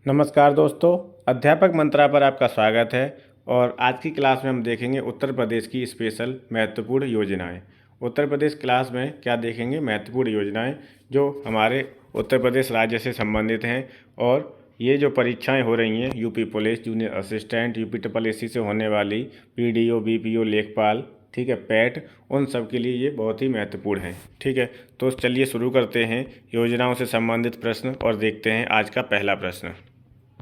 नमस्कार दोस्तों, अध्यापक मंत्रा पर आपका स्वागत है। और आज की क्लास में हम देखेंगे उत्तर प्रदेश की स्पेशल महत्वपूर्ण योजनाएं। उत्तर प्रदेश क्लास में क्या देखेंगे? महत्वपूर्ण योजनाएं जो हमारे उत्तर प्रदेश राज्य से संबंधित हैं। और ये जो परीक्षाएं हो रही हैं, UP police, junior assistant, UP triple SC से होने वाली पीडीओ, बीपीओ, लेखपाल, ठीक है, पैट, उन सब के लिए ये बहुत ही महत्वपूर्ण है। ठीक है, तो चलिए शुरू करते हैं योजनाओं से संबंधित प्रश्न और देखते हैं आज का पहला प्रश्न।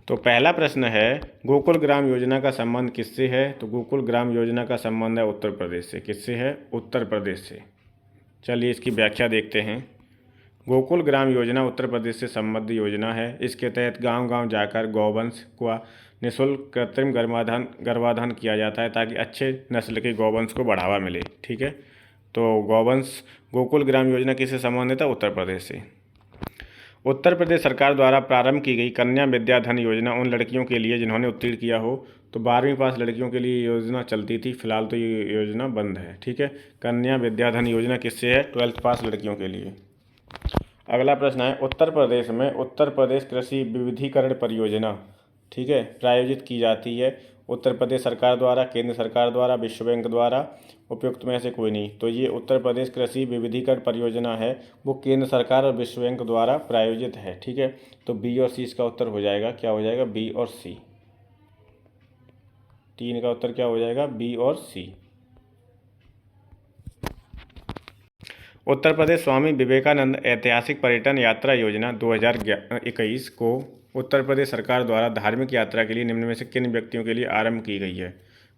तो पहला प्रश्न है, गोकुल ग्राम योजना का संबंध किससे है? तो गोकुल ग्राम योजना का संबंध है उत्तर प्रदेश से। किससे है? उत्तर प्रदेश से। चलिए इसकी व्याख्या देखते हैं। गोकुल ग्राम योजना उत्तर प्रदेश से संबद्ध योजना है। इसके तहत गांव-गांव जाकर गौवंश का निःशुल्क कृत्रिम गर्भाधान किया जाता है ताकि अच्छे नस्ल के गौवंश को बढ़ावा मिले। ठीक है, तो गौवंश गोकुल ग्राम योजना किससे संबंधित है? उत्तर प्रदेश से। उत्तर प्रदेश सरकार द्वारा प्रारंभ की गई कन्या विद्याधन योजना उन लड़कियों के लिए जिन्होंने उत्तीर्ण किया हो। तो 12वीं पास लड़कियों के लिए योजना चलती थी, फिलहाल तो ये योजना बंद है। ठीक है, कन्या विद्याधन योजना किससे है? 12th पास लड़कियों के लिए। अगला प्रश्न है, उत्तर प्रदेश में उत्तर प्रदेश कृषि विविधीकरण परियोजना, ठीक है, प्रायोजित की जाती है उत्तर प्रदेश सरकार द्वारा, केंद्र सरकार द्वारा, विश्व बैंक द्वारा, उपयुक्त में से कोई नहीं। तो ये उत्तर प्रदेश कृषि विविधीकरण परियोजना है, वो केंद्र सरकार और विश्व बैंक द्वारा प्रायोजित है। ठीक है, तो बी और सी इसका उत्तर हो जाएगा। क्या हो जाएगा? बी और सी। 3 का उत्तर क्या हो जाएगा? बी और सी। उत्तर प्रदेश स्वामी विवेकानंद ऐतिहासिक पर्यटन यात्रा योजना 2021 को उत्तर प्रदेश सरकार द्वारा धार्मिक यात्रा के लिए निम्न में से किन व्यक्तियों के लिए आरंभ की गई है?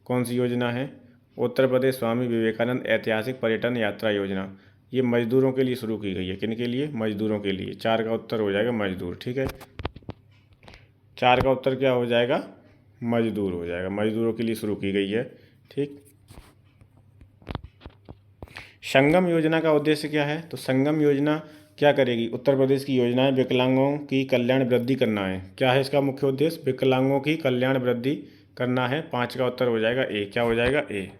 कौन सी योजना है? उत्तर प्रदेश स्वामी विवेकानंद ऐतिहासिक पर्यटन यात्रा योजना। ये मजदूरों के लिए शुरू की गई है। किन के लिए? मजदूरों के लिए। 4 का उत्तर हो जाएगा मजदूर। ठीक है, 4 का उत्तर क्या हो जाएगा? मजदूर हो जाएगा। मजदूरों के लिए शुरू की गई है। ठीक, संगम योजना का उद्देश्य क्या है? तो संगम योजना क्या करेगी? उत्तर प्रदेश की योजना है विकलांगों की कल्याण वृद्धि करना है। क्या है इसका मुख्य उद्देश्य? विकलांगों की कल्याण वृद्धि करना है। 5 का उत्तर हो जाएगा ए। क्या हो जाएगा? ए।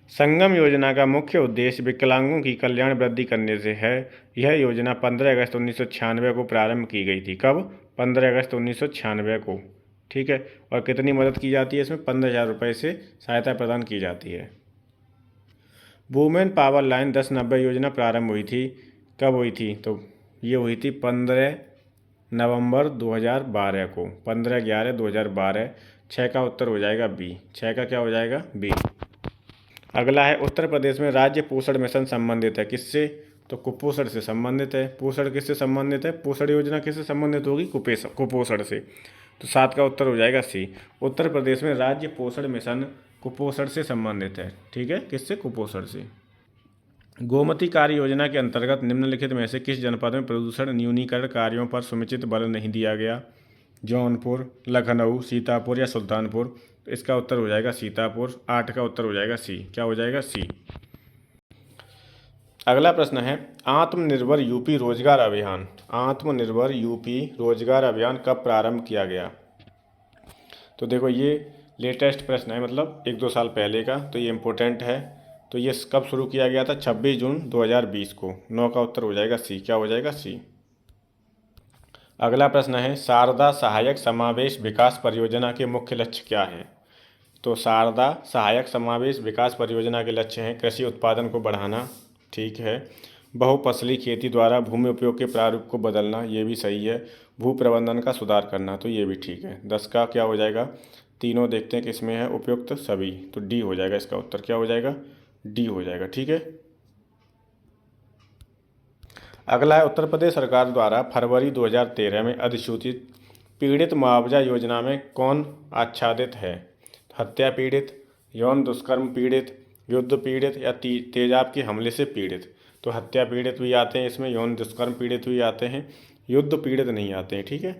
संगम योजना का मुख्य उद्देश्य विकलांगों की कल्याण वृद्धि करने से है। यह योजना 15 अगस्त 1996 को प्रारंभ की गई थी। कब? 15 अगस्त 1996 को। ठीक है, और कितनी मदद की जाती है इसमें? 15,000 रुपये से सहायता प्रदान की जाती है। वुमेन पावर लाइन 1090 योजना प्रारंभ हुई थी। कब हुई थी? तो ये हुई थी 15 नवंबर 2012 को। 15/11/2012। 6 का उत्तर हो जाएगा बी। 6 का क्या हो जाएगा? बी। अगला है, उत्तर प्रदेश में राज्य पोषण मिशन संबंधित है। किससे? तो कुपोषण से संबंधित है। पोषण किससे संबंधित है? पोषण योजना किससे संबंधित होगी? कुपोषण से। तो 7 का उत्तर हो जाएगा सी। उत्तर प्रदेश में राज्य पोषण मिशन कुपोषण से संबंधित है। ठीक है, किससे? कुपोषण से। गोमती कार्य योजना के अंतर्गत निम्नलिखित में से किस जनपद में प्रदूषण न्यूनीकरण कार्यों पर समुचित बल नहीं दिया गया? जौनपुर, लखनऊ, सीतापुर या सुल्तानपुर। तो इसका उत्तर हो जाएगा सीतापुर। 8 का उत्तर हो जाएगा सी। क्या हो जाएगा? सी। अगला प्रश्न है, आत्मनिर्भर यूपी रोजगार अभियान। आत्मनिर्भर यूपी रोजगार अभियान कब प्रारंभ किया गया? तो देखो ये लेटेस्ट प्रश्न है, मतलब 1-2 साल पहले का, तो ये इम्पोर्टेंट है। तो ये कब शुरू किया गया था? 26 जून 2020 को। 9 का उत्तर हो जाएगा सी। क्या हो जाएगा? सी। अगला प्रश्न है, शारदा सहायक समावेश विकास परियोजना के मुख्य लक्ष्य क्या हैं? तो शारदा सहायक समावेश विकास परियोजना के लक्ष्य हैं कृषि उत्पादन को बढ़ाना, ठीक है, बहुफसली खेती द्वारा भूमि उपयोग के प्रारूप को बदलना, ये भी सही है, भू प्रबंधन का सुधार करना, तो ये भी ठीक है। 10 का क्या हो जाएगा? तीनों देखते हैं किसमें है उपयुक्त, सभी। तो डी हो जाएगा इसका उत्तर। क्या हो जाएगा? डी हो जाएगा। ठीक है, अगला है, उत्तर प्रदेश सरकार द्वारा फरवरी 2013 में अधिसूचित पीड़ित मुआवजा योजना में कौन आच्छादित है? हत्या पीड़ित, यौन दुष्कर्म पीड़ित, युद्ध पीड़ित या तेजाब के हमले से पीड़ित। तो हत्या पीड़ित भी आते हैं इसमें, यौन दुष्कर्म पीड़ित भी आते हैं, युद्ध पीड़ित नहीं आते हैं। ठीक है,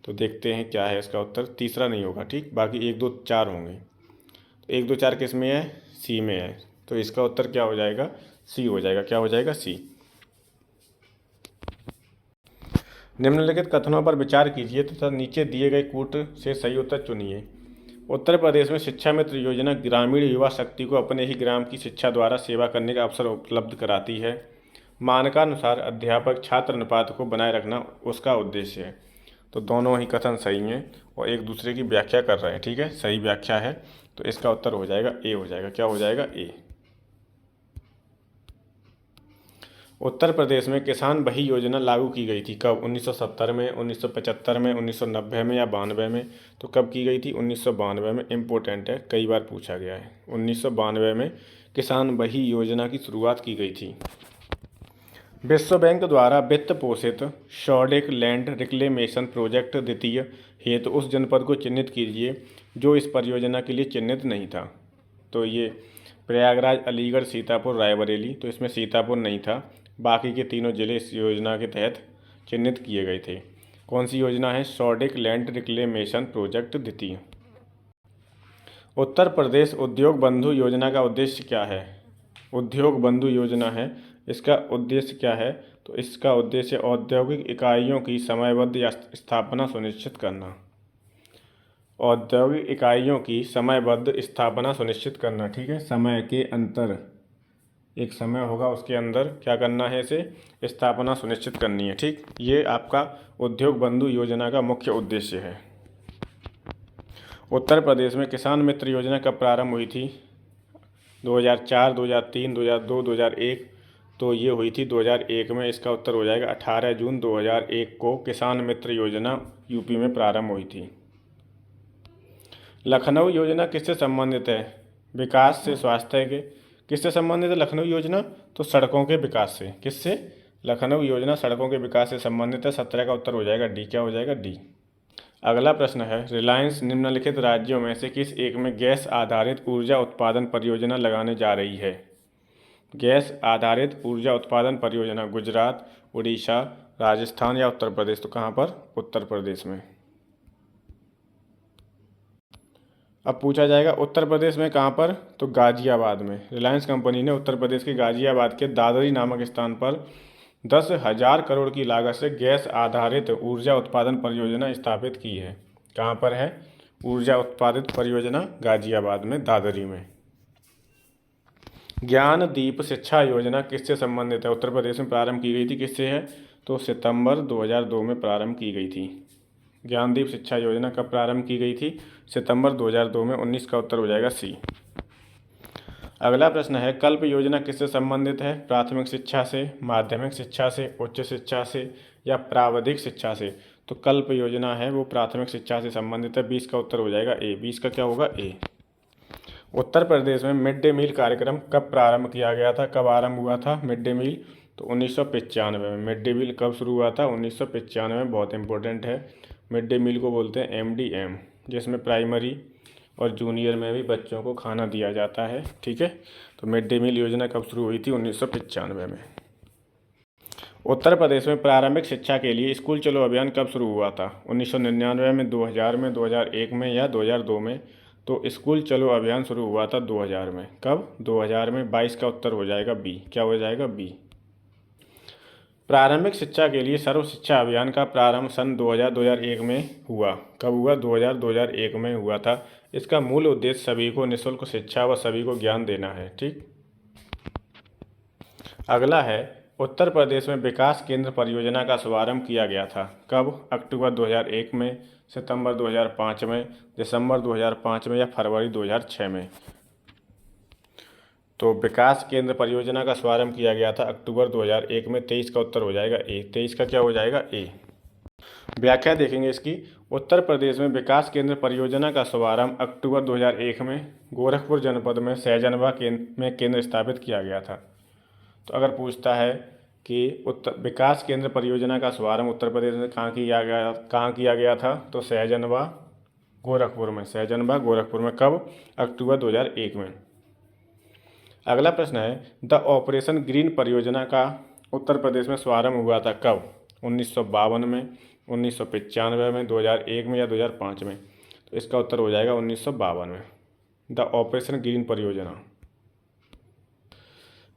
तो देखते हैं क्या है इसका उत्तर। तीसरा नहीं होगा। ठीक, बाकी 1, 2, 4 होंगे। तो 1, 2, 4 किस में है? सी में है। तो इसका उत्तर क्या हो जाएगा? सी हो जाएगा। क्या हो जाएगा? सी। निम्नलिखित कथनों पर विचार कीजिए तथा नीचे दिए गए कूट से सही उत्तर चुनिए। उत्तर प्रदेश में शिक्षा मित्र योजना ग्रामीण युवा शक्ति को अपने ही ग्राम की शिक्षा द्वारा सेवा करने का अवसर उपलब्ध कराती है। मानकानुसार अध्यापक छात्र अनुपात को बनाए रखना उसका उद्देश्य है। तो दोनों ही कथन सही हैं और एक दूसरे की व्याख्या कर रहे हैं। ठीक है, सही व्याख्या है, तो इसका उत्तर हो जाएगा ए हो जाएगा। क्या हो जाएगा? ए। उत्तर प्रदेश में किसान बही योजना लागू की गई थी कब? 1970 में, 1975 में, 1990 में या 92 में? तो कब की गई थी? 1992 में। इम्पोर्टेंट है, कई बार पूछा गया है। 1992 में किसान बही योजना की शुरुआत की गई थी। विश्व बैंक द्वारा वित्त पोषित शॉर्डिक लैंड रिक्लेमेशन प्रोजेक्ट द्वितीय हेतु उस जनपद को चिन्हित कीजिए जो इस परियोजना के लिए चिन्हित नहीं था। तो ये प्रयागराज, अलीगढ़, सीतापुर, रायबरेली। तो इसमें सीतापुर नहीं था, बाकी के तीनों जिले इस योजना के तहत चिन्हित किए गए थे। कौन सी योजना है? शॉर्डिक लैंड रिक्लेमेशन प्रोजेक्ट द्वितीय। उत्तर प्रदेश उद्योग बंधु योजना का उद्देश्य क्या है? उद्योग बंधु योजना है, इसका उद्देश्य क्या है? तो इसका उद्देश्य औद्योगिक इकाइयों की समयबद्ध स्थापना सुनिश्चित करना। औद्योगिक इकाइयों की समयबद्ध स्थापना सुनिश्चित करना। ठीक है, समय के अंतर, एक समय होगा उसके अंदर क्या करना है? इसे स्थापना सुनिश्चित करनी है। ठीक, ये आपका उद्योग बंधु योजना का मुख्य उद्देश्य है। उत्तर प्रदेश में किसान मित्र योजना कब प्रारंभ हुई थी? 2004, 2003, 2002, 2001? तो ये हुई थी 2001 में। इसका उत्तर हो जाएगा 18 जून 2001 को किसान मित्र योजना यूपी में प्रारंभ हुई थी। लखनऊ योजना किससे संबंधित है? विकास से, स्वास्थ्य के? किससे संबंधित है लखनऊ योजना? तो सड़कों के विकास से। किससे? लखनऊ योजना सड़कों के विकास से संबंधित है। 17 का उत्तर हो जाएगा डी। क्या हो जाएगा? डी। अगला प्रश्न है, रिलायंस निम्नलिखित राज्यों में से किस एक में गैस आधारित ऊर्जा उत्पादन परियोजना लगाने जा रही है? गैस आधारित ऊर्जा उत्पादन परियोजना गुजरात, उड़ीसा, राजस्थान या उत्तर प्रदेश? तो कहाँ पर? उत्तर प्रदेश में। अब पूछा जाएगा उत्तर प्रदेश में कहाँ पर? तो गाजियाबाद में। रिलायंस कंपनी ने उत्तर प्रदेश के गाजियाबाद के दादरी नामक स्थान पर 10,000 करोड़ की लागत से गैस आधारित ऊर्जा उत्पादन परियोजना स्थापित की है। कहाँ पर है ऊर्जा उत्पादित परियोजना? गाजियाबाद में, दादरी में। ज्ञानदीप शिक्षा योजना किससे संबंधित है? उत्तर प्रदेश में प्रारंभ की गई थी। किससे है? तो सितंबर 2002 में प्रारंभ की गई थी। ज्ञानदीप शिक्षा योजना कब प्रारंभ की गई थी? सितंबर 2002 में। 19 का उत्तर हो जाएगा सी। अगला प्रश्न है, कल्प योजना किससे संबंधित है? प्राथमिक शिक्षा से, माध्यमिक शिक्षा से, उच्च शिक्षा से या प्राविधिक शिक्षा से? तो कल्प योजना है वो प्राथमिक शिक्षा से संबंधित है। 20 का उत्तर हो जाएगा ए। 20 का क्या होगा? ए। उत्तर प्रदेश में मिड डे मील कार्यक्रम कब प्रारंभ किया गया था? कब आरंभ हुआ था मिड डे मील? तो 1995 में। मिड डे मील कब शुरू हुआ था? 1995 में। बहुत इंपॉर्टेंट है। मिड डे मील को बोलते हैं MDM, जिसमें प्राइमरी और जूनियर में भी बच्चों को खाना दिया जाता है। ठीक है, तो मिड डे मील योजना कब शुरू हुई थी? 1995 में। उत्तर प्रदेश में प्रारंभिक शिक्षा के लिए स्कूल चलो अभियान कब शुरू हुआ था? 1999 में, 2000 में, 2001 में या 2002 में? तो स्कूल चलो अभियान शुरू हुआ था 2000 में। कब? 2000 में। 22 का उत्तर हो जाएगा बी। क्या हो जाएगा? बी। प्रारंभिक शिक्षा के लिए सर्व शिक्षा अभियान का प्रारंभ सन 2000-2001 में हुआ। कब हुआ? 2000-2001 में हुआ था। इसका मूल उद्देश्य सभी को निःशुल्क शिक्षा व सभी को ज्ञान देना है। ठीक, अगला है, उत्तर प्रदेश में विकास केंद्र परियोजना का शुभारंभ किया गया था। कब? अक्टूबर 2001 में, सितंबर 2005 में, दिसंबर 2005 में या फरवरी 2006 में? तो विकास केंद्र परियोजना का शुभारंभ किया गया था अक्टूबर 2001 में। 23 का उत्तर हो जाएगा ए। 23 का क्या हो जाएगा? ए। व्याख्या देखेंगे इसकी। उत्तर प्रदेश में विकास केंद्र परियोजना का शुभारंभ अक्टूबर 2001 में गोरखपुर जनपद में सहजनवा में केंद्र स्थापित किया गया था। तो अगर पूछता है कि विकास केंद्र परियोजना का शुभारंभ उत्तर प्रदेश में कहाँ किया गया था? तो सहजनवा, गोरखपुर में। सहजनवा, गोरखपुर में। कब? अक्टूबर 2001 में। अगला प्रश्न है, द ऑपरेशन ग्रीन परियोजना का उत्तर प्रदेश में शुभारंभ हुआ था कब? 1952 में, 1995 में, 2001 में या 2005 में? तो इसका उत्तर हो जाएगा 1952 में। द ऑपरेशन ग्रीन परियोजना,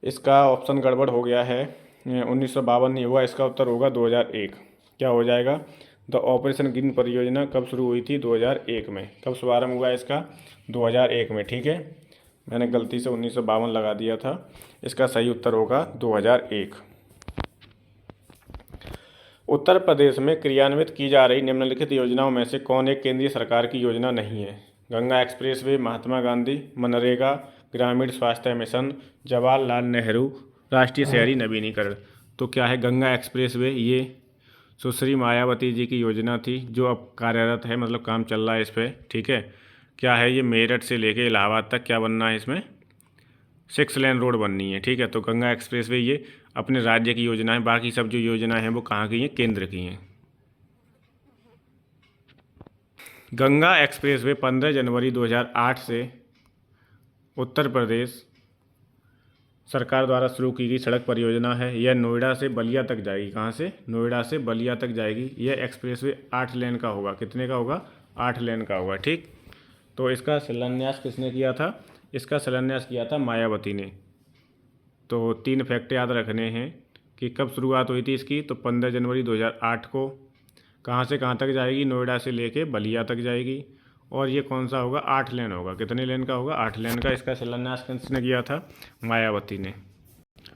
इसका ऑप्शन गड़बड़ हो गया है। 1952 नहीं हुआ, इसका उत्तर होगा 2001। क्या हो जाएगा? द ऑपरेशन ग्रीन परियोजना कब शुरू हुई थी? 2001 में। कब शुभारंभ हुआ इसका? 2001 में। ठीक है, मैंने गलती से 1952 लगा दिया था। इसका सही उत्तर होगा 2001। उत्तर प्रदेश में क्रियान्वित की जा रही निम्नलिखित योजनाओं में से कौन एक केंद्रीय सरकार की योजना नहीं है? गंगा एक्सप्रेसवे, महात्मा गांधी, मनरेगा, ग्रामीण स्वास्थ्य मिशन, जवाहरलाल नेहरू राष्ट्रीय शहरी नवीनीकरण। तो क्या है गंगा एक्सप्रेसवे? ये सुश्री मायावती जी की योजना थी जो अब कार्यरत है, मतलब काम चल रहा है इस पर, ठीक है। क्या है ये? मेरठ से लेके इलाहाबाद तक क्या बनना है इसमें? 6 लेन रोड बननी है, ठीक है। तो गंगा एक्सप्रेसवे ये अपने राज्य की योजना है, बाकी सब जो योजनाएं हैं वो कहाँ की हैं? केंद्र की हैं। गंगा एक्सप्रेसवे 15 जनवरी 2008 से उत्तर प्रदेश सरकार द्वारा शुरू की गई सड़क परियोजना है। यह नोएडा से बलिया तक जाएगी। कहाँ से? नोएडा से बलिया तक जाएगी। यह एक्सप्रेसवे 8 लेन का होगा। कितने का होगा? 8 लेन का होगा, ठीक। तो इसका शिलान्यास किसने किया था? इसका शिलान्यास किया था मायावती ने। तो 3 फैक्ट याद रखने हैं कि कब शुरुआत हुई थी इसकी। तो 15 जनवरी 2008 को। कहाँ से कहाँ तक जाएगी? नोएडा से लेके बलिया तक जाएगी। और ये कौन सा होगा? 8 लेन होगा। कितने लेन का होगा? 8 लेन का। इसका शिलान्यास किसने किया था? मायावती ने।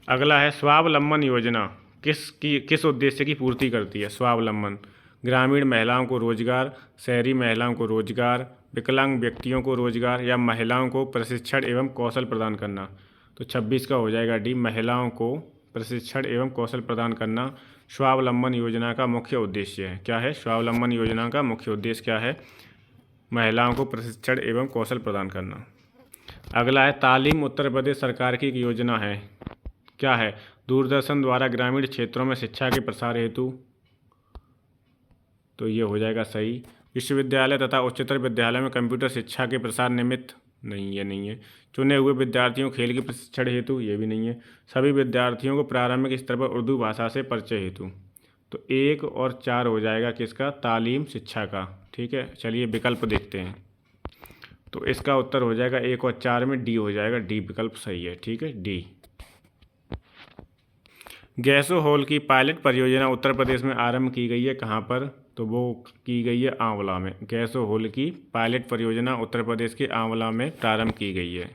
अगला है स्वावलंबन योजना किस उद्देश्य की पूर्ति करती है? स्वावलंबन, ग्रामीण महिलाओं को रोजगार, शहरी महिलाओं को रोजगार, विकलांग व्यक्तियों को रोजगार या महिलाओं को प्रशिक्षण एवं कौशल प्रदान करना। तो 26 का हो जाएगा डी, महिलाओं को प्रशिक्षण एवं कौशल प्रदान करना स्वावलंबन योजना का मुख्य उद्देश्य है। क्या है? स्वावलंबन योजना का मुख्य उद्देश्य क्या है? महिलाओं को प्रशिक्षण एवं कौशल प्रदान करना। अगला है तालीम उत्तर प्रदेश सरकार की एक योजना है। क्या है? दूरदर्शन द्वारा ग्रामीण क्षेत्रों में शिक्षा के प्रसार हेतु। तो ये हो जाएगा सही। विश्वविद्यालय तथा उच्चतर विद्यालय में कंप्यूटर शिक्षा के प्रसार निमित्त। नहीं, ये नहीं है। चुने हुए विद्यार्थियों खेल के प्रशिक्षण हेतु। ये भी नहीं है। सभी विद्यार्थियों को प्रारंभिक स्तर पर उर्दू भाषा से परिचय हेतु। तो 1 और 4 हो जाएगा किसका? तालीम शिक्षा का, ठीक है। चलिए विकल्प देखते हैं। तो इसका उत्तर हो जाएगा 1 और 4 में डी हो जाएगा। डी विकल्प सही है, ठीक है, डी। गैसो होल की पायलट परियोजना उत्तर प्रदेश में आरंभ की गई है। कहाँ पर? तो वो की गई है आंवला में। गैसो होल की पायलट परियोजना उत्तर प्रदेश के आंवला में प्रारंभ की गई है।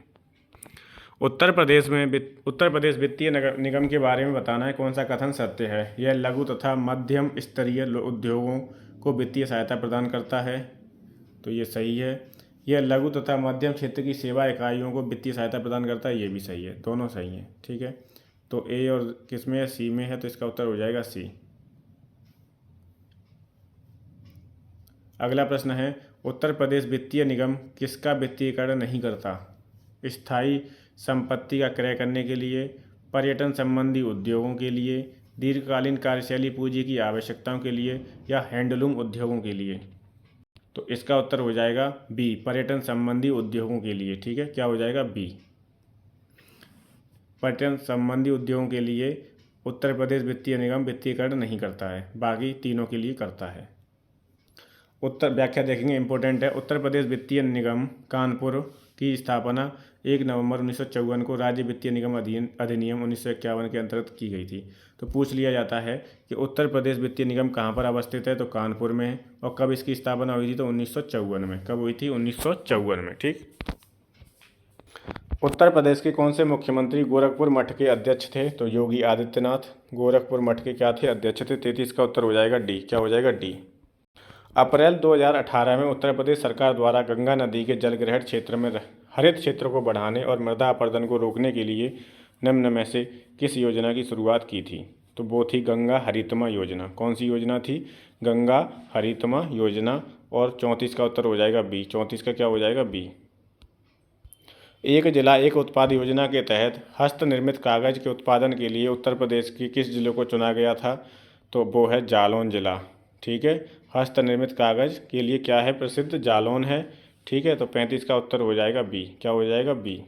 उत्तर प्रदेश वित्तीय निगम के बारे में बताना है। कौन सा कथन सत्य है? यह लघु तथा मध्यम स्तरीय उद्योगों को वित्तीय सहायता प्रदान करता है। तो ये सही है। यह लघु तथा मध्यम क्षेत्र की सेवा इकाइयों को वित्तीय सहायता प्रदान करता है। ये भी सही है, दोनों सही हैं, ठीक है। तो ए और किस में है? सी में है। तो इसका उत्तर हो जाएगा सी। अगला प्रश्न है उत्तर प्रदेश वित्तीय निगम किसका वित्तीयकरण नहीं करता? स्थायी संपत्ति का क्रय करने के लिए, पर्यटन संबंधी उद्योगों के लिए, दीर्घकालीन कार्यशैली पूंजी की आवश्यकताओं के लिए या हैंडलूम उद्योगों के लिए। तो इसका उत्तर हो जाएगा बी, पर्यटन संबंधी उद्योगों के लिए, ठीक है। क्या हो जाएगा? बी। पर्यटन संबंधी उद्योगों के लिए उत्तर प्रदेश वित्तीय निगम वित्तीयकरण नहीं करता है, बाकी तीनों के लिए करता है। उत्तर व्याख्या देखेंगे, इंपॉर्टेंट है। उत्तर प्रदेश वित्तीय निगम कानपुर की स्थापना 1 नवंबर 1954 को राज्य वित्तीय निगम अधिनियम 1951 के अंतर्गत की गई थी। तो पूछ लिया जाता है कि उत्तर प्रदेश वित्तीय निगम कहाँ पर अवस्थित है? तो कानपुर में है। और कब इसकी स्थापना हुई थी? तो 1954 में। कब हुई थी? 1954 में, ठीक। उत्तर प्रदेश के कौन से मुख्यमंत्री गोरखपुर मठ के अध्यक्ष थे? तो योगी आदित्यनाथ गोरखपुर मठ के क्या थे? अध्यक्ष थे। 33 का उत्तर हो जाएगा डी। क्या हो जाएगा? डी। अप्रैल 2018 में उत्तर प्रदेश सरकार द्वारा गंगा नदी के जलग्रहण क्षेत्र में हरित क्षेत्र को बढ़ाने और मृदा अपरदन को रोकने के लिए निम्न में से किस योजना की शुरुआत की थी? तो वो थी गंगा हरितमा योजना। कौन सी योजना थी? गंगा हरितमा योजना। और 34 का उत्तर हो जाएगा बी। 34 का क्या हो जाएगा? बी। एक जिला एक उत्पाद योजना के तहत हस्त निर्मित कागज के उत्पादन के लिए उत्तर प्रदेश के किस जिले को चुना गया था? तो वो है जालौन जिला, ठीक है। हस्त निर्मित कागज के लिए क्या है प्रसिद्ध? जालौन है, ठीक है। तो 35 का उत्तर हो जाएगा बी। क्या हो जाएगा? बी।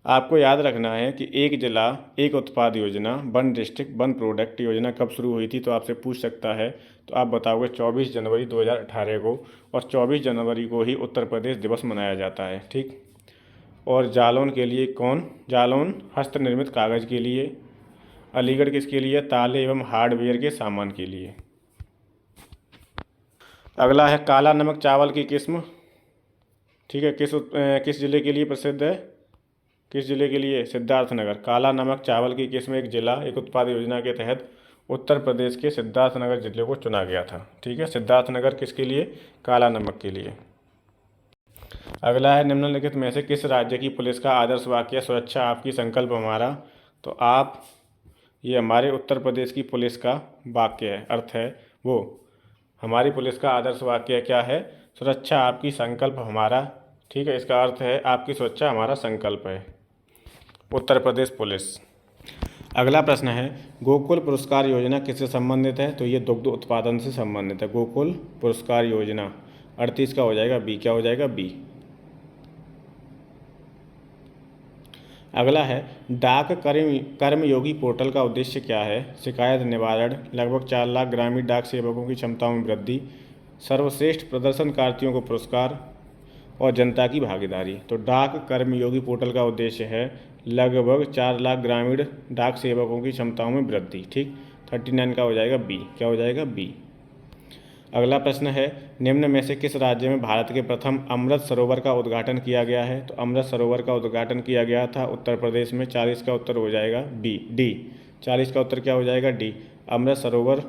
आपको याद रखना है कि एक जिला एक उत्पाद योजना, वन डिस्ट्रिक्ट वन प्रोडक्ट योजना कब शुरू हुई थी? तो आपसे पूछ सकता है। तो आप बताओगे 24 जनवरी 2018 को। और 24 जनवरी को ही उत्तर प्रदेश दिवस मनाया जाता है, ठीक। और जालौन के लिए कौन? जालौन हस्त निर्मित कागज़ के लिए। अलीगढ़ किसके लिए? ताले एवं हार्डवेयर के सामान के लिए। अगला है काला नमक चावल की किस्म, ठीक है, किस जिले के लिए प्रसिद्ध है? किस जिले के लिए? सिद्धार्थनगर। काला नमक चावल की किस्म एक जिला एक उत्पाद योजना के तहत उत्तर प्रदेश के सिद्धार्थनगर जिले को चुना गया था। ठीक है, सिद्धार्थनगर किसके लिए? काला नमक के लिए। अगला है, निम्नलिखित में से किस राज्य की पुलिस का आदर्श वाक्य सुरक्षा आपकी संकल्प हमारा? तो आप, ये हमारे उत्तर प्रदेश की पुलिस का वाक्य है, अर्थ है वो। हमारी पुलिस का आदर्श वाक्य क्या है? सुरक्षा आपकी संकल्प हमारा। ठीक है, इसका अर्थ है आपकी सुरक्षा हमारा संकल्प है, उत्तर प्रदेश पुलिस। अगला प्रश्न है, गोकुल पुरस्कार योजना किससे संबंधित है? तो ये दुग्ध उत्पादन से संबंधित है। गोकुल पुरस्कार योजना 38 का हो जाएगा बी। क्या हो जाएगा? बी। अगला है, डाक कर्मयोगी पोर्टल का उद्देश्य क्या है? शिकायत निवारण, लगभग 4 लाख ग्रामीण डाक सेवकों की क्षमताओं में वृद्धि, सर्वश्रेष्ठ प्रदर्शनकारियों को पुरस्कार और जनता की भागीदारी। तो डाक कर्मयोगी पोर्टल का उद्देश्य है लगभग 4 लाख ग्रामीण डाक सेवकों की क्षमताओं में वृद्धि। ठीक, 39 का हो जाएगा बी। क्या हो जाएगा? बी। अगला प्रश्न है, निम्न में से किस राज्य में भारत के प्रथम अमृत सरोवर का उद्घाटन किया गया है? तो अमृत सरोवर का उद्घाटन किया गया था उत्तर प्रदेश में। 40 का उत्तर हो जाएगा बी, डी। 40 का उत्तर क्या हो जाएगा? डी। अमृत सरोवर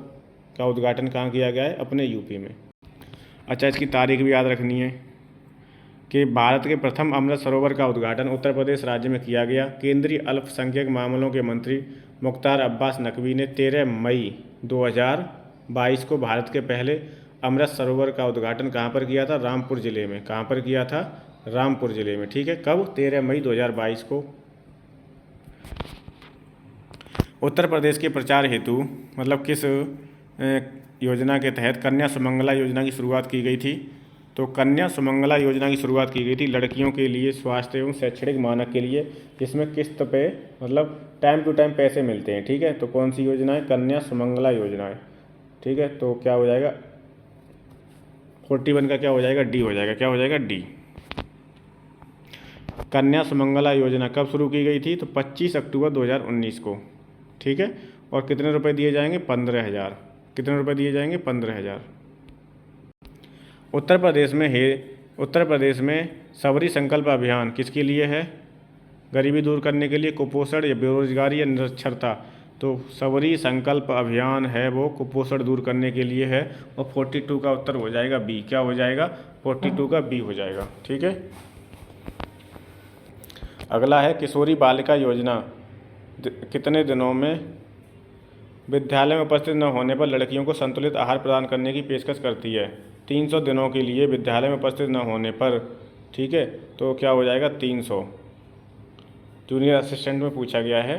का उद्घाटन कहाँ किया गया है? अपने यूपी में। अच्छा, इसकी तारीख भी याद रखनी है कि भारत के प्रथम अमृत सरोवर का उद्घाटन उत्तर प्रदेश राज्य में किया गया। केंद्रीय अल्पसंख्यक मामलों के मंत्री मुख्तार अब्बास नकवी ने 13 मई 2022 को भारत के पहले अमृत सरोवर का उद्घाटन कहाँ पर किया था? रामपुर जिले में। कहाँ पर किया था? रामपुर जिले में। ठीक है, कब? 13 मई 2022 को। उत्तर प्रदेश के प्रचार हेतु मतलब किस योजना के तहत कन्या सुमंगला योजना की शुरुआत की गई थी? तो कन्या सुमंगला योजना की शुरुआत की गई थी लड़कियों के लिए स्वास्थ्य एवं शैक्षणिक मानक के लिए, जिसमें किस्त पे मतलब टाइम टू टाइम पैसे मिलते हैं। ठीक है, तो कौन सी योजना है? कन्या सुमंगला योजना है। ठीक है, तो क्या हो जाएगा? 41 का क्या हो जाएगा? डी हो जाएगा। क्या हो जाएगा? डी। कन्या सुमंगला योजना कब शुरू की गई थी? तो 25 अक्टूबर 2019 को। ठीक है, और कितने रुपए दिए जाएंगे? 15,000। कितने रुपए दिए जाएंगे? 15,000। उत्तर प्रदेश में सबरी संकल्प अभियान किसके लिए है? गरीबी दूर करने के लिए, कुपोषण या बेरोजगारी या निरक्षरता? तो सबरी संकल्प अभियान है वो कुपोषण दूर करने के लिए है, और 42 का उत्तर हो जाएगा बी। क्या हो जाएगा? 42 का बी हो जाएगा। ठीक है, अगला है, किशोरी बालिका योजना कितने दिनों में विद्यालय में उपस्थित न होने पर लड़कियों को संतुलित आहार प्रदान करने की पेशकश करती है? 300 दिनों के लिए विद्यालय में उपस्थित न होने पर। ठीक है, तो क्या हो जाएगा? 300। जूनियर असिस्टेंट में पूछा गया है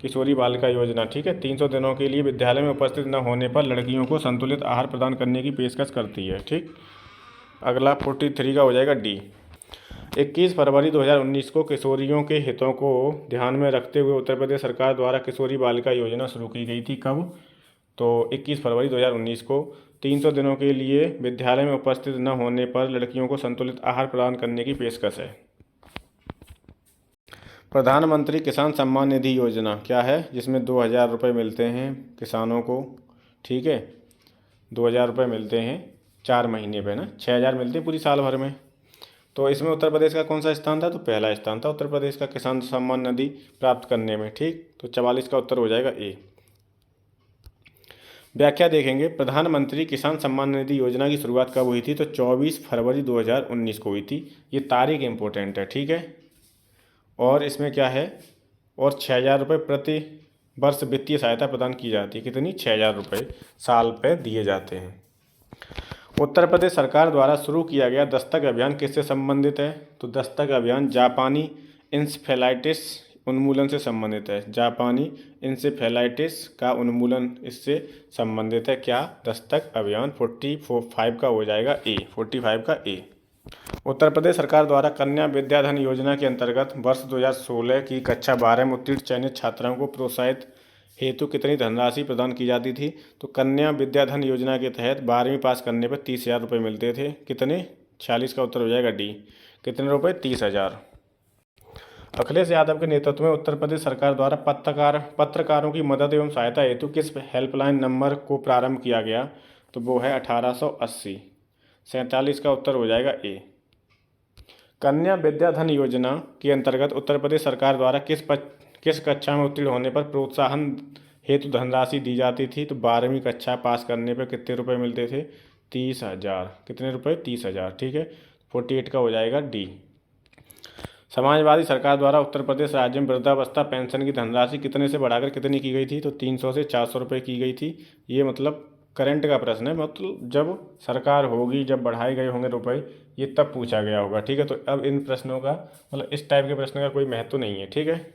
किशोरी बालिका योजना। ठीक है, 300 दिनों के लिए विद्यालय में उपस्थित न होने पर लड़कियों को संतुलित आहार प्रदान करने की पेशकश करती है। ठीक, अगला 43 का हो जाएगा डी। 21 फरवरी 2019 को किशोरियों के हितों को ध्यान में रखते हुए उत्तर प्रदेश सरकार द्वारा किशोरी बालिका योजना शुरू की गई थी। कब? तो 21 फरवरी 2019 को। 300 दिनों के लिए विद्यालय में उपस्थित न होने पर लड़कियों को संतुलित आहार प्रदान करने की पेशकश है। प्रधानमंत्री किसान सम्मान निधि योजना क्या है? जिसमें 2,000 रुपये मिलते हैं किसानों को। ठीक है, 2,000 रुपये मिलते हैं 4 महीने पे ना, 6,000 मिलते हैं पूरी साल भर में। तो इसमें उत्तर प्रदेश का कौन सा स्थान था? तो पहला स्थान था उत्तर प्रदेश का किसान सम्मान निधि प्राप्त करने में। ठीक, तो 44 का उत्तर हो जाएगा ए। व्याख्या देखेंगे, प्रधानमंत्री किसान सम्मान निधि योजना की शुरुआत कब हुई थी? तो 24 फरवरी 2019 को हुई थी। ये तारीख इम्पोर्टेंट है। ठीक है, और इसमें क्या है? और 6,000 रुपये प्रति वर्ष वित्तीय सहायता प्रदान की जाती है। कितनी? 6,000 रुपये साल पे दिए जाते हैं। उत्तर प्रदेश सरकार द्वारा शुरू किया गया दस्तक अभियान किससे संबंधित है? तो दस्तक अभियान जापानी इंसेफेलाइटिस उन्मूलन से संबंधित है। जापानी इंसेफेलाइटिस का उन्मूलन इससे संबंधित है। क्या? दस्तक अभियान। 45 का हो जाएगा ए। 45 का ए। उत्तर प्रदेश सरकार द्वारा कन्या विद्याधन योजना के अंतर्गत वर्ष 2016 की कक्षा 12 में उत्तीर्ण चयनित छात्राओं को प्रोत्साहित हेतु कितनी धनराशि प्रदान की जाती थी? तो कन्या विद्याधन योजना के तहत 12वीं पास करने पर 30,000 रुपये मिलते थे। कितने? 46 का उत्तर हो जाएगा डी। कितने रुपये? 30,000। अखिलेश यादव के नेतृत्व में उत्तर प्रदेश सरकार द्वारा पत्रकारों की मदद एवं सहायता हेतु किस हेल्पलाइन नंबर को प्रारंभ किया गया? तो वो है 1880। 47 का उत्तर हो जाएगा ए। कन्या विद्याधन योजना के अंतर्गत उत्तर प्रदेश सरकार द्वारा किस कक्षा में उत्तीर्ण होने पर प्रोत्साहन हेतु धनराशि दी जाती थी। तो 12वीं कक्षा पास करने पर कितने रुपए मिलते थे? 30,000। कितने रुपए? 30,000। ठीक है, 48 का हो जाएगा डी। समाजवादी सरकार द्वारा उत्तर प्रदेश राज्य में वृद्धावस्था पेंशन की धनराशि कितने से बढ़ाकर कितनी की गई थी? तो 300 से 400 रुपये की गई थी। ये मतलब करंट का प्रश्न है, मतलब जब सरकार होगी, जब बढ़ाए गए होंगे रुपए, ये तब पूछा गया होगा। ठीक है, तो अब इन प्रश्नों का मतलब इस टाइप के प्रश्न का कोई महत्व नहीं है। ठीक है,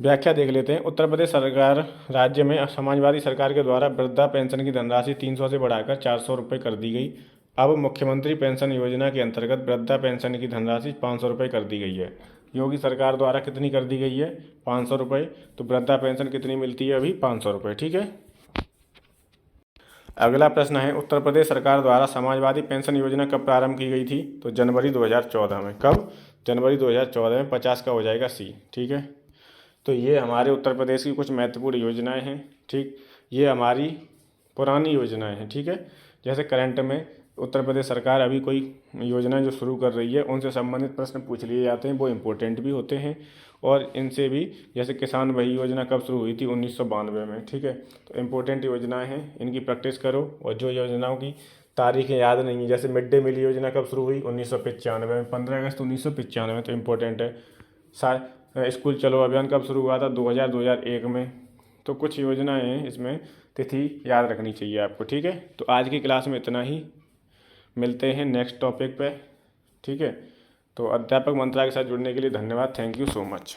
व्याख्या देख लेते हैं। उत्तर प्रदेश सरकार राज्य में समाजवादी सरकार के द्वारा वृद्धा पेंशन की धनराशि 300 से बढ़ाकर 400 रुपये कर दी गई। अब मुख्यमंत्री पेंशन योजना के अंतर्गत वृद्धा पेंशन की धनराशि 500 रुपये कर दी गई है। योगी सरकार द्वारा कितनी कर दी गई है? 500 रुपये। तो वृद्धा पेंशन कितनी मिलती है अभी? 500 रुपये। ठीक है, अगला प्रश्न है, उत्तर प्रदेश सरकार द्वारा समाजवादी पेंशन योजना कब प्रारंभ की गई थी? तो जनवरी 2014 में। कब? जनवरी 2014 में। 50 का हो जाएगा सी। ठीक है, तो ये हमारे उत्तर प्रदेश की कुछ महत्वपूर्ण योजनाएं हैं। ठीक, ये हमारी पुरानी योजनाएं हैं। ठीक है, जैसे करंट में उत्तर प्रदेश सरकार अभी कोई योजनाएं जो शुरू कर रही है, उनसे संबंधित प्रश्न पूछ लिए जाते हैं, वो इम्पोर्टेंट भी होते हैं। और इनसे भी, जैसे किसान भाई योजना कब शुरू हुई थी? 1992 में। ठीक है, तो इम्पोर्टेंट योजनाएं हैं, इनकी प्रैक्टिस करो। और जो योजनाओं की तारीखें याद नहीं है, जैसे मिड डे मील योजना कब शुरू हुई? 1995 में, 15 अगस्त 1995, तो इम्पोर्टेंट है। स्कूल चलो अभियान कब शुरू हुआ था? 2001 में। तो कुछ योजनाएं हैं, इसमें तिथि याद रखनी चाहिए आपको। ठीक है, तो आज की क्लास में इतना ही। मिलते हैं नेक्स्ट टॉपिक पे। ठीक है, तो अध्यापक मंत्रा के साथ जुड़ने के लिए धन्यवाद। Thank you so much.